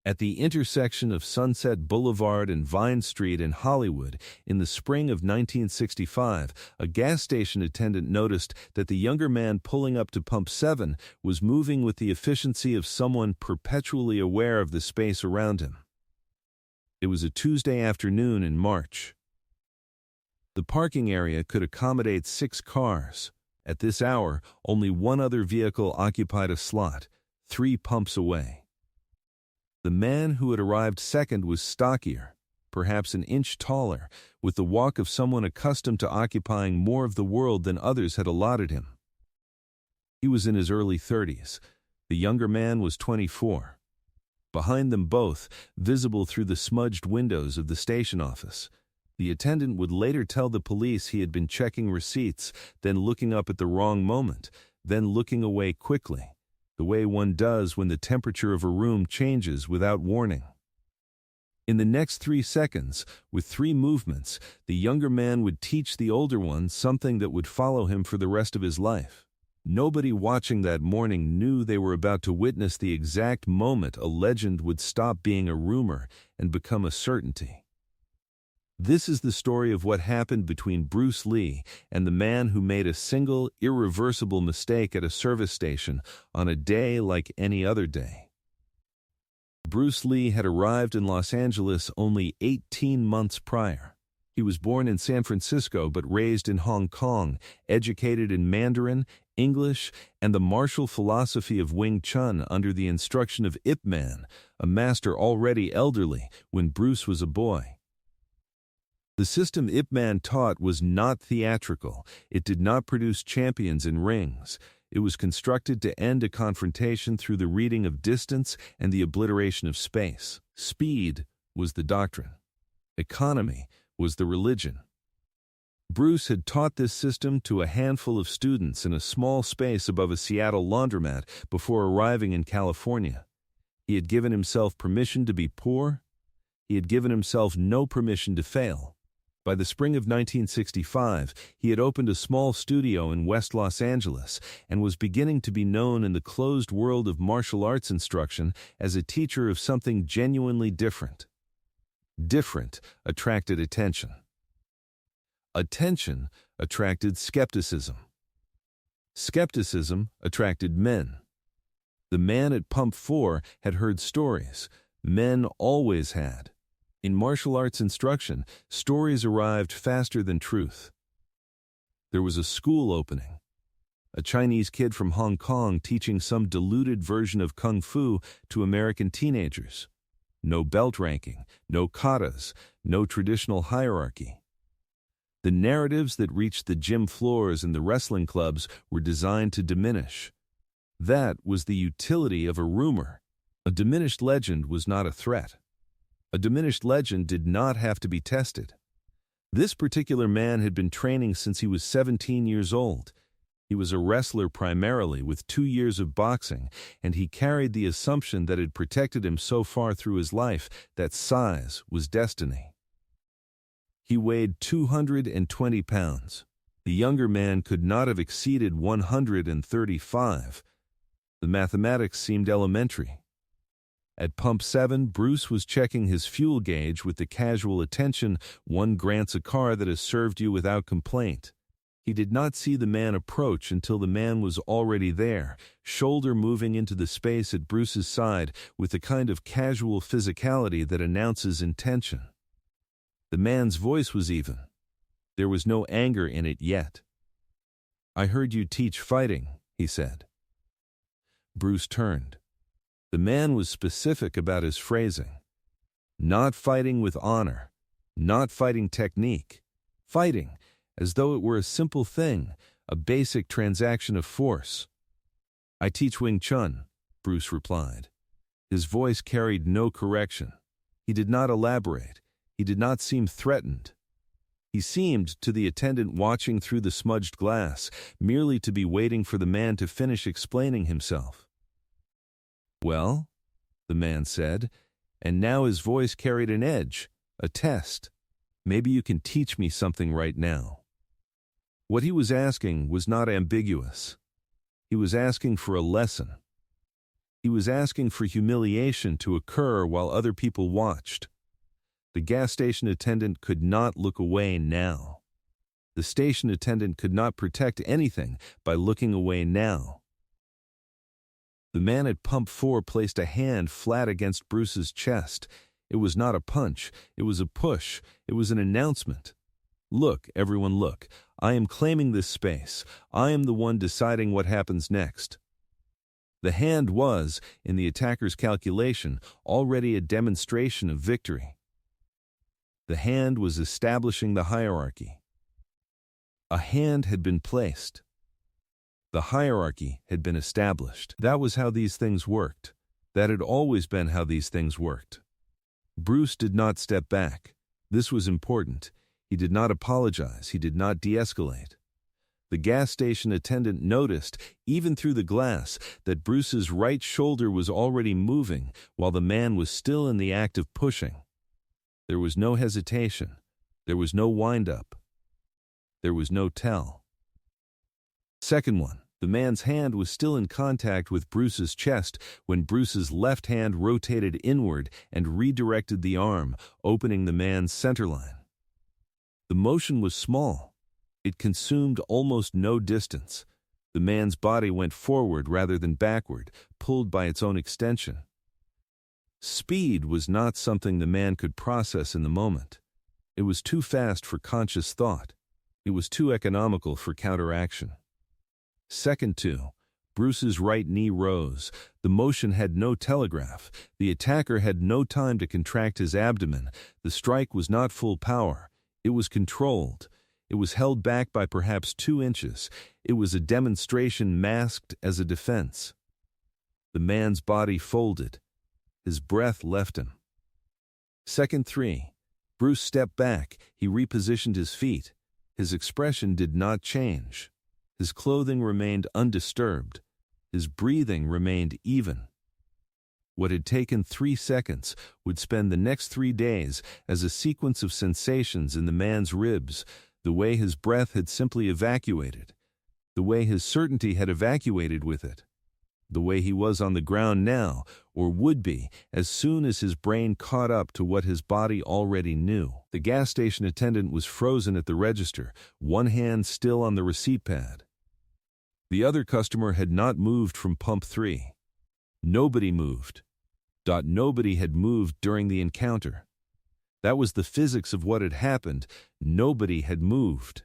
At the intersection of Sunset Boulevard and Vine Street in Hollywood, in the spring of 1965, a gas station attendant noticed that the younger man pulling up to Pump 7 was moving with the efficiency of someone perpetually aware of the space around him. It was a Tuesday afternoon in March. The parking area could accommodate 6 cars. At this hour, only one other vehicle occupied a slot, 3 pumps away. The man who had arrived second was stockier, perhaps an inch taller, with the walk of someone accustomed to occupying more of the world than others had allotted him. He was in his early 30s. The younger man was 24. Behind them both, visible through the smudged windows of the station office, the attendant would later tell the police he had been checking receipts, then looking up at the wrong moment, then looking away quickly, the way one does when the temperature of a room changes without warning. In the next 3 seconds, with 3 movements, the younger man would teach the older one something that would follow him for the rest of his life. Nobody watching that morning knew they were about to witness the exact moment a legend would stop being a rumor and become a certainty. This is the story of what happened between Bruce Lee and the man who made a single, irreversible mistake at a service station on a day like any other day. Bruce Lee had arrived in Los Angeles only 18 months prior. He was born in San Francisco but raised in Hong Kong, educated in Mandarin, English, and the martial philosophy of Wing Chun under the instruction of Ip Man, a master already elderly when Bruce was a boy. The system Ip Man taught was not theatrical. It did not produce champions in rings. It was constructed to end a confrontation through the reading of distance and the obliteration of space. Speed was the doctrine. Economy was the religion. Bruce had taught this system to a handful of students in a small space above a Seattle laundromat before arriving in California. He had given himself permission to be poor. He had given himself no permission to fail. By the spring of 1965, he had opened a small studio in West Los Angeles and was beginning to be known in the closed world of martial arts instruction as a teacher of something genuinely different. Different attracted attention. Attention attracted skepticism. Skepticism attracted men. The man at Pump 4 had heard stories. Men always had. In martial arts instruction, stories arrived faster than truth. There was a school opening. A Chinese kid from Hong Kong teaching some diluted version of Kung Fu to American teenagers. No belt ranking, no katas, no traditional hierarchy. The narratives that reached the gym floors and the wrestling clubs were designed to diminish. That was the utility of a rumor. A diminished legend was not a threat. A diminished legend did not have to be tested. This particular man had been training since he was 17 years old. He was a wrestler primarily with 2 years of boxing, and he carried the assumption that had protected him so far through his life that size was destiny. He weighed 220 pounds. The younger man could not have exceeded 135. The mathematics seemed elementary. At Pump 7, Bruce was checking his fuel gauge with the casual attention one grants a car that has served you without complaint. He did not see the man approach until the man was already there, shoulder moving into the space at Bruce's side with the kind of casual physicality that announces intention. The man's voice was even. There was no anger in it yet. "I heard you teach fighting," he said. Bruce turned. The man was specific about his phrasing. Not fighting with honor, not fighting technique, fighting as though it were a simple thing, a basic transaction of force. "I teach Wing Chun," Bruce replied. His voice carried no correction. He did not elaborate. He did not seem threatened. He seemed, to the attendant watching through the smudged glass, merely to be waiting for the man to finish explaining himself. "Well," the man said, and now his voice carried an edge, a test. "Maybe you can teach me something right now." What he was asking was not ambiguous. He was asking for a lesson. He was asking for humiliation to occur while other people watched. The gas station attendant could not look away now. The station attendant could not protect anything by looking away now. The man at pump 4 placed a hand flat against Bruce's chest. It was not a punch, it was a push, it was an announcement. Look, everyone, look. I am claiming this space. I am the one deciding what happens next. The hand was, in the attacker's calculation, already a demonstration of victory. The hand was establishing the hierarchy. A hand had been placed. The hierarchy had been established. That was how these things worked. That had always been how these things worked. Bruce did not step back. This was important. He did not apologize. He did not de-escalate. The gas station attendant noticed, even through the glass, that Bruce's right shoulder was already moving while the man was still in the act of pushing. There was no hesitation. There was no wind-up. There was no tell. Second one, the man's hand was still in contact with Bruce's chest when Bruce's left hand rotated inward and redirected the arm, opening the man's centerline. The motion was small. It consumed almost no distance. The man's body went forward rather than backward, pulled by its own extension. Speed was not something the man could process in the moment. It was too fast for conscious thought. It was too economical for counteraction. Second two, Bruce's right knee rose. The motion had no telegraph. The attacker had no time to contract his abdomen. The strike was not full power. It was controlled. It was held back by perhaps 2 inches. It was a demonstration masked as a defense. The man's body folded. His breath left him. Second three, Bruce stepped back. He repositioned his feet. His expression did not change. His clothing remained undisturbed. His breathing remained even. What had taken 3 seconds would spend the next 3 days as a sequence of sensations in the man's ribs, the way his breath had simply evacuated, the way his certainty had evacuated with it, the way he was on the ground now, or would be, as soon as his brain caught up to what his body already knew. The gas station attendant was frozen at the register, one hand still on the receipt pad. The other customer had not moved from pump 3. Nobody moved. Nobody had moved during the encounter. That was the physics of what had happened. Nobody had moved.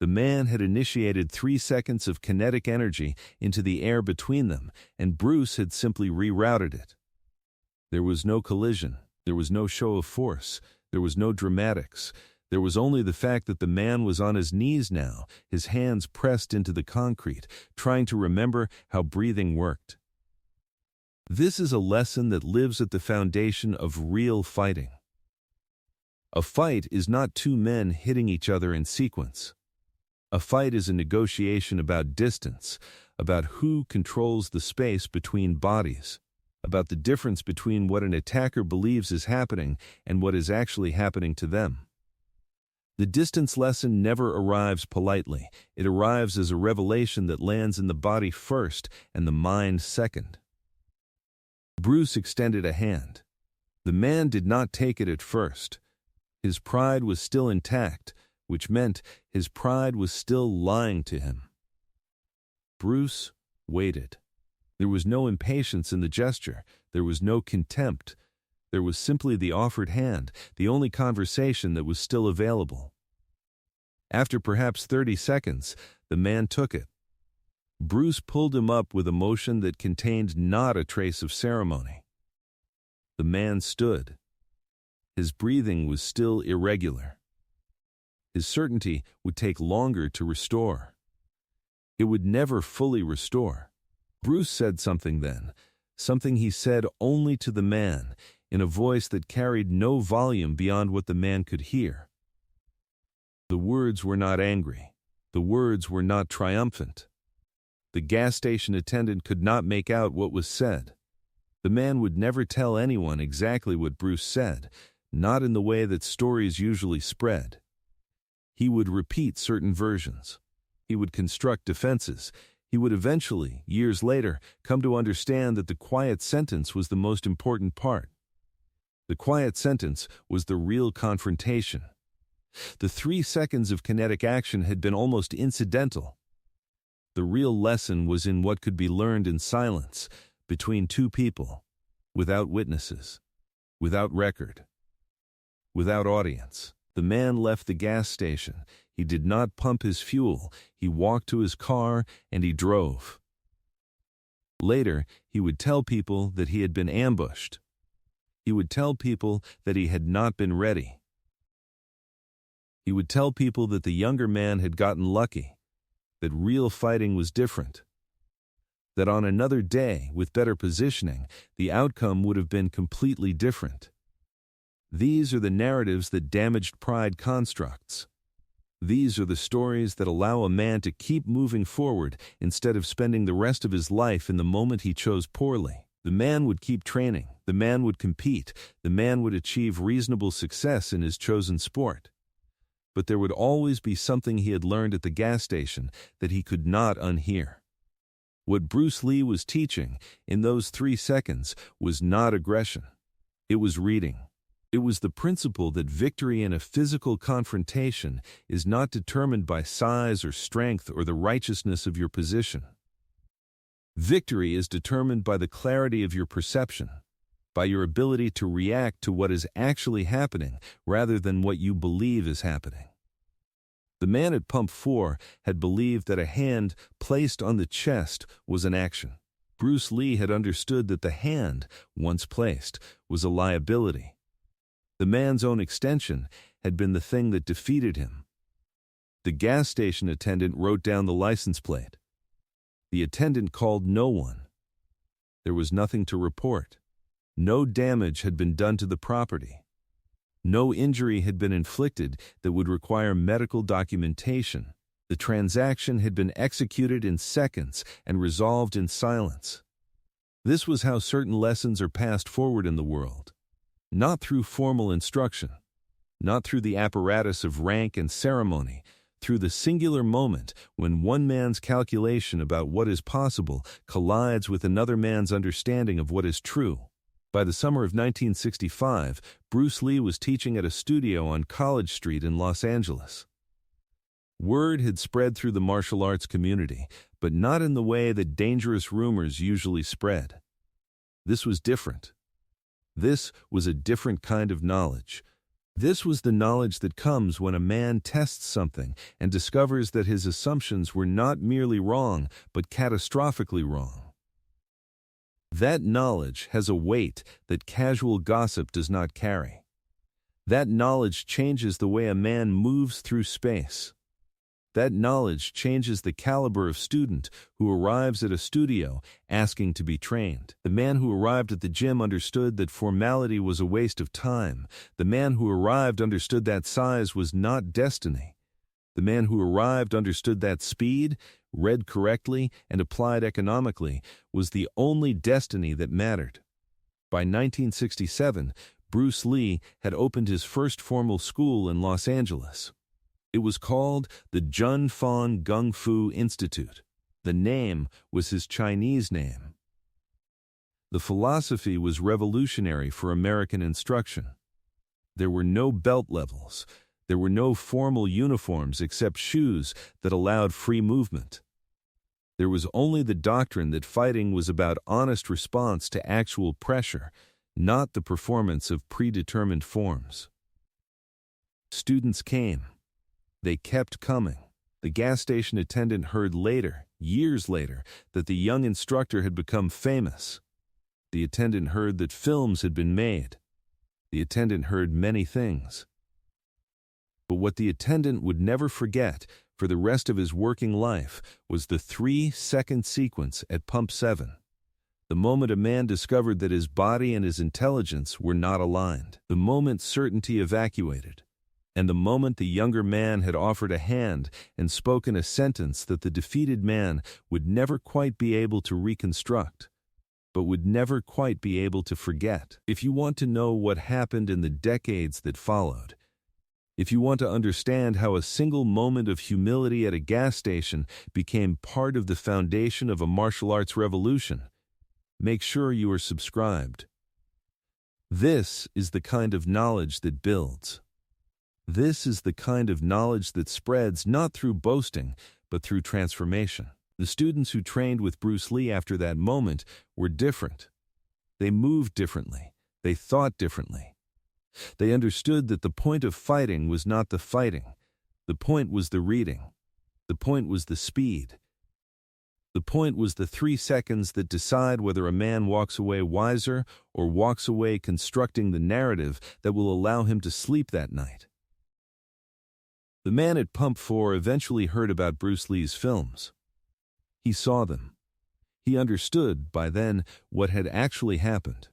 The man had initiated 3 seconds of kinetic energy into the air between them, and Bruce had simply rerouted it. There was no collision. There was no show of force. There was no dramatics. There was only the fact that the man was on his knees now, his hands pressed into the concrete, trying to remember how breathing worked. This is a lesson that lives at the foundation of real fighting. A fight is not 2 men hitting each other in sequence. A fight is a negotiation about distance, about who controls the space between bodies, about the difference between what an attacker believes is happening and what is actually happening to them. The distance lesson never arrives politely. It arrives as a revelation that lands in the body first and the mind second. Bruce extended a hand. The man did not take it at first. His pride was still intact, which meant his pride was still lying to him. Bruce waited. There was no impatience in the gesture. There was no contempt. There was simply the offered hand, the only conversation that was still available. After perhaps 30 seconds, the man took it. Bruce pulled him up with a motion that contained not a trace of ceremony. The man stood. His breathing was still irregular. His certainty would take longer to restore. It would never fully restore. Bruce said something then, something he said only to the man, in a voice that carried no volume beyond what the man could hear. The words were not angry. The words were not triumphant. The gas station attendant could not make out what was said. The man would never tell anyone exactly what Bruce said, not in the way that stories usually spread. He would repeat certain versions. He would construct defenses. He He would eventually, years later, come to understand that the quiet sentence was the most important part. The quiet sentence was the real confrontation. The 3 seconds of kinetic action had been almost incidental. The real lesson was in what could be learned in silence, between 2 people, without witnesses, without record, without audience. The man left the gas station. He did not pump his fuel. He walked to his car and he drove. Later, he would tell people that he had been ambushed. He would tell people that he had not been ready. He would tell people that the younger man had gotten lucky, that real fighting was different, that on another day, with better positioning, the outcome would have been completely different. These are the narratives that damaged pride constructs. These are the stories that allow a man to keep moving forward instead of spending the rest of his life in the moment he chose poorly. The man would keep training. The man would compete. The man would achieve reasonable success in his chosen sport. But there would always be something he had learned at the gas station that he could not unhear. What Bruce Lee was teaching in those 3 seconds was not aggression. It was reading. It was the principle that victory in a physical confrontation is not determined by size or strength or the righteousness of your position. Victory is determined by the clarity of your perception, by your ability to react to what is actually happening rather than what you believe is happening. The man at Pump 4 had believed that a hand placed on the chest was an action. Bruce Lee had understood that the hand, once placed, was a liability. The man's own extension had been the thing that defeated him. The gas station attendant wrote down the license plate. The attendant called no one. There was nothing to report. No damage had been done to the property. No injury had been inflicted that would require medical documentation. The transaction had been executed in seconds and resolved in silence. This was how certain lessons are passed forward in the world. Not through formal instruction, not through the apparatus of rank and ceremony, through the singular moment when one man's calculation about what is possible collides with another man's understanding of what is true. By the summer of 1965, Bruce Lee was teaching at a studio on College Street in Los Angeles. Word had spread through the martial arts community, but not in the way that dangerous rumors usually spread. This was different. This was a different kind of knowledge. This was the knowledge that comes when a man tests something and discovers that his assumptions were not merely wrong, but catastrophically wrong. That knowledge has a weight that casual gossip does not carry. That knowledge changes the way a man moves through space. That knowledge changes the caliber of student who arrives at a studio asking to be trained. The man who arrived at the gym understood that formality was a waste of time. The man who arrived understood that size was not destiny. The man who arrived understood that speed, read correctly and applied economically, was the only destiny that mattered. By 1967, Bruce Lee had opened his first formal school in Los Angeles. It was called the Jun Fan Gung Fu Institute. The name was his Chinese name. The philosophy was revolutionary for American instruction. There were no belt levels. There were no formal uniforms except shoes that allowed free movement. There was only the doctrine that fighting was about honest response to actual pressure, not the performance of predetermined forms. Students came. They kept coming. The gas station attendant heard later, years later, that the young instructor had become famous. The attendant heard that films had been made. The attendant heard many things. But what the attendant would never forget for the rest of his working life was the 3-second sequence at Pump 7. The moment a man discovered that his body and his intelligence were not aligned. The moment certainty evacuated. And the moment the younger man had offered a hand and spoken a sentence that the defeated man would never quite be able to reconstruct, but would never quite be able to forget. If you want to know what happened in the decades that followed, If you want to understand how a single moment of humility at a gas station became part of the foundation of a martial arts revolution, make sure you are subscribed. This is the kind of knowledge that builds. This is the kind of knowledge that spreads not through boasting, but through transformation. The students who trained with Bruce Lee after that moment were different. They moved differently. They thought differently. They understood that the point of fighting was not the fighting. The point was the reading. The point was the speed. The point was the 3 seconds that decide whether a man walks away wiser or walks away constructing the narrative that will allow him to sleep that night. The man at Pump 4 eventually heard about Bruce Lee's films. He saw them. He understood, by then, what had actually happened.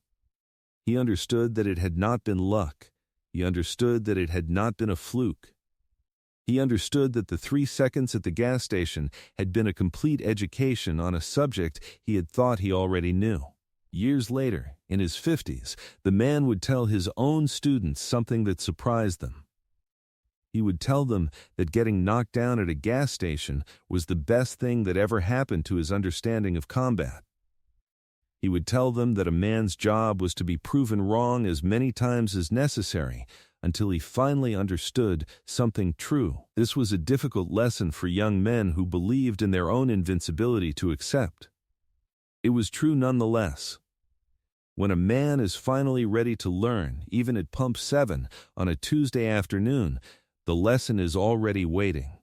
He understood that it had not been luck. He understood that it had not been a fluke. He understood that the 3 seconds at the gas station had been a complete education on a subject he had thought he already knew. Years later, in his 50s, the man would tell his own students something that surprised them. He would tell them that getting knocked down at a gas station was the best thing that ever happened to his understanding of combat. He would tell them that a man's job was to be proven wrong as many times as necessary until he finally understood something true. This was a difficult lesson for young men who believed in their own invincibility to accept. It was true nonetheless. When a man is finally ready to learn, even at Pump 7 on a Tuesday afternoon, the lesson is already waiting.